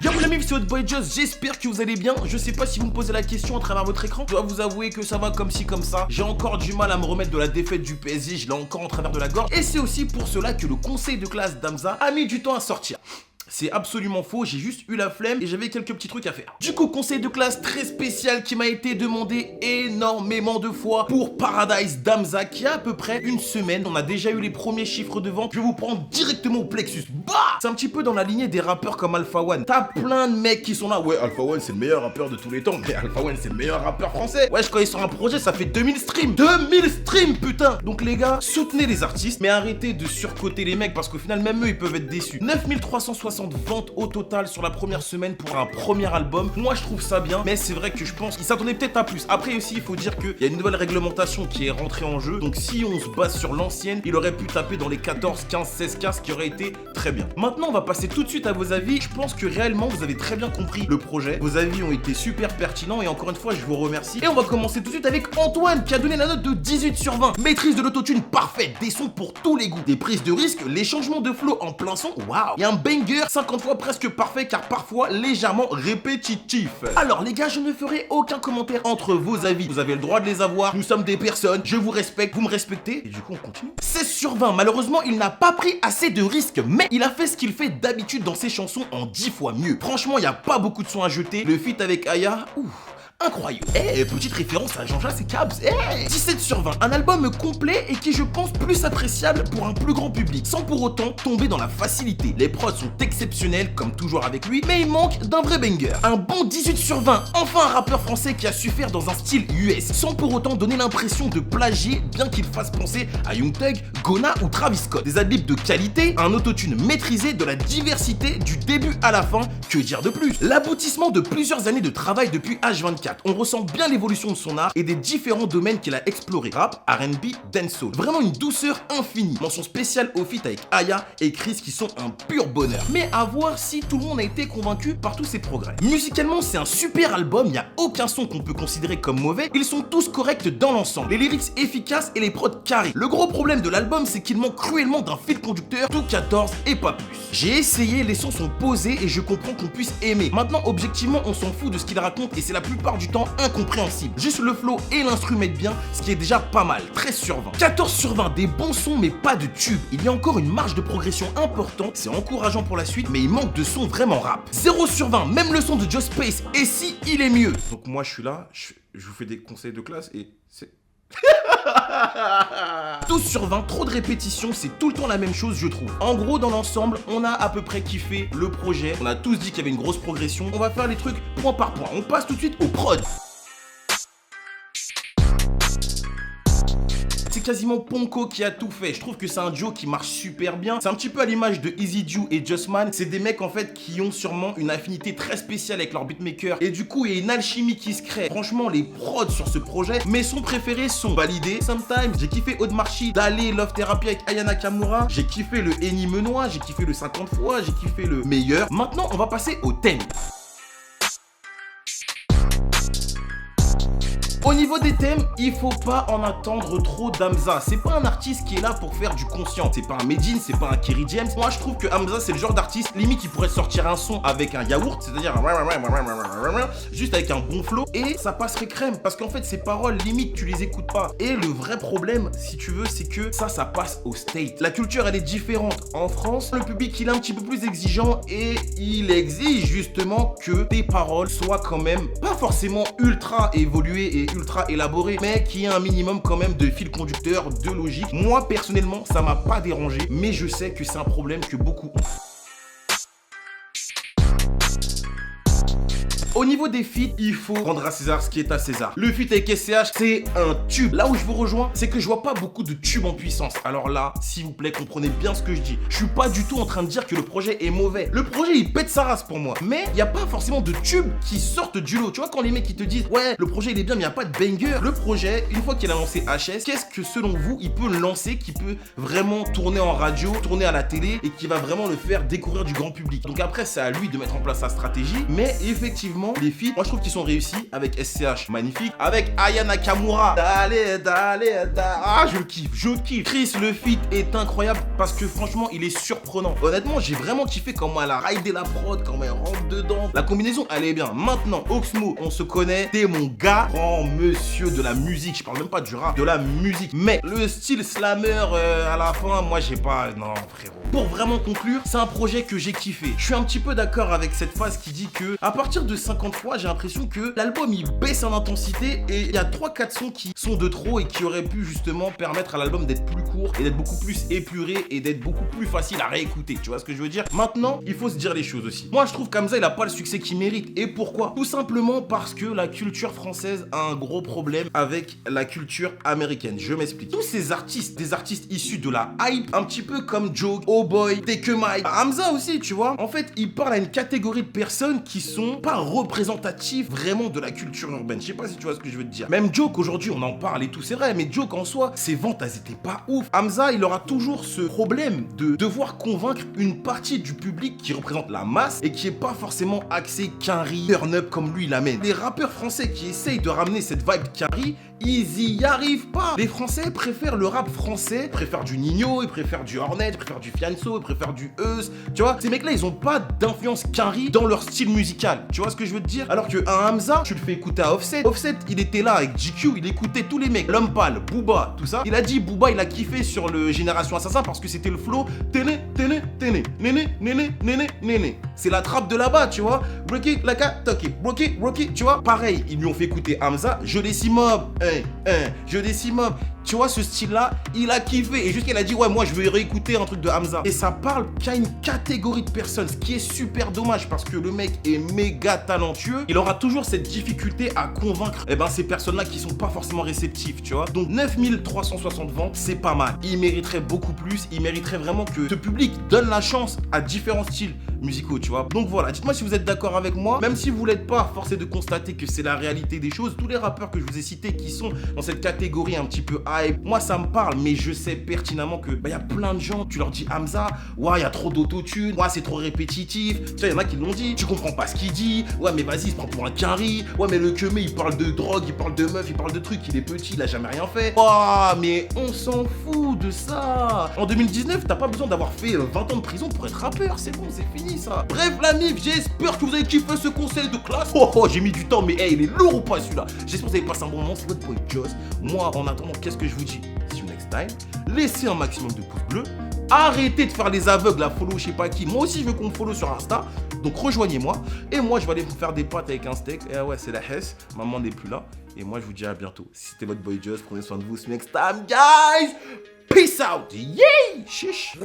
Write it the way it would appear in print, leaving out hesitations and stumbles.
Yo mon ami, c'est Hotboy Just, j'espère que vous allez bien. Je sais pas si vous me posez la question à travers votre écran. Je dois vous avouer que ça va comme ci comme ça. J'ai encore du mal à me remettre de la défaite du PSG, je l'ai encore en travers de la gorge. Et c'est aussi pour cela que le conseil de classe d'Hamza a mis du temps à sortir. C'est absolument faux, j'ai juste eu la flemme et j'avais quelques petits trucs à faire. Du coup, conseil de classe très spécial qui m'a été demandé énormément de fois pour Paradise d'Hamza qui a à peu près une semaine. On a déjà eu les premiers chiffres de vente. Je vais vous prendre directement au plexus. Bah, c'est un petit peu dans la lignée des rappeurs comme Alpha One. T'as plein de mecs qui sont là. Ouais, Alpha One c'est le meilleur rappeur de tous les temps. Mais Alpha One c'est le meilleur rappeur français. Wesh, quand il sort un projet, ça fait 2000 streams. 2000 streams, putain. Donc les gars, soutenez les artistes, mais arrêtez de surcoter les mecs parce qu'au final, même eux, ils peuvent être déçus. 9360 ventes au total sur la première semaine pour un premier album. Moi je trouve ça bien, mais c'est vrai que je pense qu'ils s'attendaient peut-être à plus. Après aussi il faut dire qu'il y a une nouvelle réglementation qui est rentrée en jeu, donc si on se base sur l'ancienne, il aurait pu taper dans les 14, 15, 16 cas, ce qui aurait été très bien. Maintenant on va passer tout de suite à vos avis. Je pense que réellement vous avez très bien compris le projet, vos avis ont été super pertinents et encore une fois je vous remercie. Et on va commencer tout de suite avec Antoine qui a donné la note de 18 sur 20. Maîtrise de l'autotune parfaite, des sons pour tous les goûts, des prises de risque, les changements de flow en plein son, waouh. Et un banger 50 fois presque parfait car parfois légèrement répétitif. Alors les gars, je ne ferai aucun commentaire entre vos avis, vous avez le droit de les avoir, nous sommes des personnes, je vous respecte, vous me respectez et du coup on continue. 16 sur 20, malheureusement il n'a pas pris assez de risques, mais il a fait ce qu'il fait d'habitude dans ses chansons en 10 fois mieux. Franchement il n'y a pas beaucoup de sons à jeter, le feat avec Aya, ouf, incroyable. Petite référence à Jean-Jacques et Cabs. 17 sur 20, un album complet et qui je pense plus appréciable pour un plus grand public, sans pour autant tomber dans la facilité. Les prods sont exceptionnels comme toujours avec lui, mais il manque d'un vrai banger. Un bon 18 sur 20, enfin un rappeur français qui a su faire dans un style US, sans pour autant donner l'impression de plagier, bien qu'il fasse penser à Young Thug, Gona ou Travis Scott. Des adlibs de qualité, un autotune maîtrisé, de la diversité du début à la fin, que dire de plus? L'aboutissement de plusieurs années de travail depuis H24. On ressent bien l'évolution de son art et des différents domaines qu'il a explorés. Rap, R&B, dancehall. Vraiment une douceur infinie. Mention spéciale au feat avec Aya et Chris qui sont un pur bonheur. Mais à voir si tout le monde a été convaincu par tous ces progrès. Musicalement, c'est un super album, il n'y a aucun son qu'on peut considérer comme mauvais. Ils sont tous corrects dans l'ensemble. Les lyrics efficaces et les prods carrés. Le gros problème de l'album, c'est qu'il manque cruellement d'un fil conducteur, tout 14 et pas plus. J'ai essayé, les sons sont posés et je comprends qu'on puisse aimer. Maintenant, objectivement, on s'en fout de ce qu'il raconte et c'est la plupart du temps incompréhensible. Juste le flow et l'instru mettent bien, ce qui est déjà pas mal. 13 sur 20. 14 sur 20, des bons sons mais pas de tubes. Il y a encore une marge de progression importante, c'est encourageant pour la suite, mais il manque de sons vraiment rap. 0 sur 20, même le son de Just Space, et si il est mieux. Donc moi je suis là, je vous fais des conseils de classe et c'est... 12 sur 20, trop de répétitions, c'est tout le temps la même chose je trouve. En gros dans l'ensemble, on a à peu près kiffé le projet, on a tous dit qu'il y avait une grosse progression, on va faire les trucs point par point. On passe tout de suite au prod. C'est quasiment Ponko qui a tout fait. Je trouve que c'est un duo qui marche super bien. C'est un petit peu à l'image de Easy Ju et Justman. C'est des mecs en fait qui ont sûrement une affinité très spéciale avec leur beatmaker. Et du coup, il y a une alchimie qui se crée. Franchement, les prods sur ce projet, mes sons préférés sont validés. Sometimes, j'ai kiffé Aude Marchi, Dalé, Love Therapy avec Aya Nakamura. J'ai kiffé le Eni Menois, j'ai kiffé le 50 fois, j'ai kiffé le meilleur. Maintenant, on va passer au thème. Au niveau des thèmes, il faut pas en attendre trop d'Hamza. C'est pas un artiste qui est là pour faire du conscient. C'est pas un Medine, c'est pas un Kerry James. Moi, je trouve que Hamza, c'est le genre d'artiste, limite, il pourrait sortir un son avec un yaourt, c'est-à-dire juste avec un bon flow, et ça passerait crème. Parce qu'en fait, ses paroles, limite, tu les écoutes pas. Et le vrai problème, si tu veux, c'est que ça passe au State. La culture, elle est différente. En France, le public, il est un petit peu plus exigeant et il exige justement que tes paroles soient quand même pas forcément ultra évoluées et ultra élaboré, mais qui a un minimum quand même de fil conducteur, de logique. Moi personnellement ça m'a pas dérangé, mais je sais que c'est un problème que beaucoup ont. Au niveau des feats, il faut rendre à César ce qui est à César. Le feat avec SCH, c'est un tube. Là où je vous rejoins, c'est que je vois pas beaucoup de tubes en puissance. Alors là, s'il vous plaît, comprenez bien ce que je dis. Je suis pas du tout en train de dire que le projet est mauvais. Le projet, il pète sa race pour moi. Mais il n'y a pas forcément de tubes qui sortent du lot. Tu vois, quand les mecs qui te disent, ouais, le projet, il est bien, mais il n'y a pas de banger. Le projet, une fois qu'il a lancé HS, qu'est-ce que selon vous, il peut lancer, qui peut vraiment tourner en radio, tourner à la télé et qui va vraiment le faire découvrir du grand public. Donc après, c'est à lui de mettre en place sa stratégie. Mais effectivement, simplement, les feats, moi je trouve qu'ils sont réussis avec SCH, magnifique, avec Aya Nakamura. Ah, je kiffe. Chris, le feat est incroyable parce que franchement, il est surprenant. Honnêtement, j'ai vraiment kiffé comment elle a raidé la prod, comment elle rentre dedans. La combinaison, elle est bien. Maintenant, Oxmo, on se connaît, t'es mon gars, grand monsieur de la musique. Je parle même pas du rap, de la musique. Mais le style slammer à la fin, moi j'ai pas... Non, frérot. Pour vraiment conclure, c'est un projet que j'ai kiffé. Je suis un petit peu d'accord avec cette phase qui dit que à partir de 50 fois, j'ai l'impression que l'album il baisse en intensité et il y a 3-4 sons qui sont de trop et qui auraient pu justement permettre à l'album d'être plus court et d'être beaucoup plus épuré et d'être beaucoup plus facile à réécouter. Tu vois ce que je veux dire? Maintenant, il faut se dire les choses aussi. Moi, je trouve qu'Hamza, il a pas le succès qu'il mérite. Et pourquoi? Tout simplement parce que la culture française a un gros problème avec la culture américaine. Je m'explique. Tous ces artistes, des artistes issus de la hype, un petit peu comme Joke, Oh Boy, Take a Mike, Hamza aussi, tu vois. En fait, il parle à une catégorie de personnes qui sont pas représentatives vraiment de la culture urbaine. Je sais pas si tu vois ce que je veux te dire. Même Joke, aujourd'hui, on en parle et tout, c'est vrai, mais Joke en soi, ses ventes, elles étaient pas ouf. Hamza, il aura toujours ce problème de devoir convaincre une partie du public qui représente la masse et qui est pas forcément axé quinri, turn-up comme lui il amène. Les rappeurs français qui essayent de ramener cette vibe quinri, ils y arrivent pas. Les Français préfèrent le rap français, ils préfèrent du Nino, ils préfèrent du Hornet, ils préfèrent du Fianso, ils préfèrent du Eus. Tu vois, ces mecs-là, ils ont pas d'influence quinri dans leur style musical. Tu vois ce que je veux te dire? Alors que un Hamza, tu le fais écouter à Offset. Offset, il était là avec GQ, il écoutait tous les mecs, L'Homme Pâle, Booba, tout ça. Il a dit Booba, il a kiffé sur le Génération Assassin parce que c'était le flow téné, téné, téné, néné, néné, néné, néné. C'est la trappe de là-bas, tu vois. Break it like a talkie, break it, tu vois. Pareil, ils lui ont fait écouter Hamza, Je décimob, Je décimob. Tu vois, ce style-là, il a kiffé. Et jusqu'à il a dit, ouais, moi, je vais réécouter un truc de Hamza. Et ça parle qu'à une catégorie de personnes, ce qui est super dommage parce que le mec est méga talentueux. Il aura toujours cette difficulté à convaincre ces personnes-là qui sont pas forcément réceptives, tu vois. Donc, 9360 ventes, c'est pas mal. Il mériterait beaucoup plus. Il mériterait vraiment que ce public donne la chance à différents styles musicaux, tu vois. Donc voilà, dites-moi si vous êtes d'accord avec moi. Même si vous n'êtes pas forcé de constater que c'est la réalité des choses, tous les rappeurs que je vous ai cités qui sont dans cette catégorie un petit peu hype, moi ça me parle, mais je sais pertinemment que y a plein de gens, tu leur dis Hamza, ouais, il y a trop d'autotune, ouais, c'est trop répétitif. Tu sais, il y en a qui l'ont dit, tu comprends pas ce qu'il dit, ouais, mais vas-y, il se prend pour un quinri, ouais, mais le Kemé, il parle de drogue, il parle de meuf, il parle de trucs, il est petit, il a jamais rien fait. Oh, mais on s'en fout de ça. En 2019, t'as pas besoin d'avoir fait 20 ans de prison pour être rappeur, c'est bon, c'est fini ça. Bref, la mif, j'espère que vous avez kiffé ce conseil de classe. Oh, j'ai mis du temps, mais hey, il est lourd ou pas celui-là? J'espère que vous avez passé un bon moment, c'est votre boy Joss. Moi, en attendant, qu'est-ce que je vous dis? See you next time. Laissez un maximum de pouces bleus. Arrêtez de faire les aveugles à follow je sais pas qui. Moi aussi, je veux qu'on me follow sur Insta. Donc rejoignez-moi. Et moi, je vais aller vous faire des pâtes avec un steak. Et ouais, c'est la Hesse. Maman n'est plus là. Et moi, je vous dis à bientôt. C'était votre boy Joss. Prenez soin de vous. See you next time, guys. Peace out. Yay. Chiche.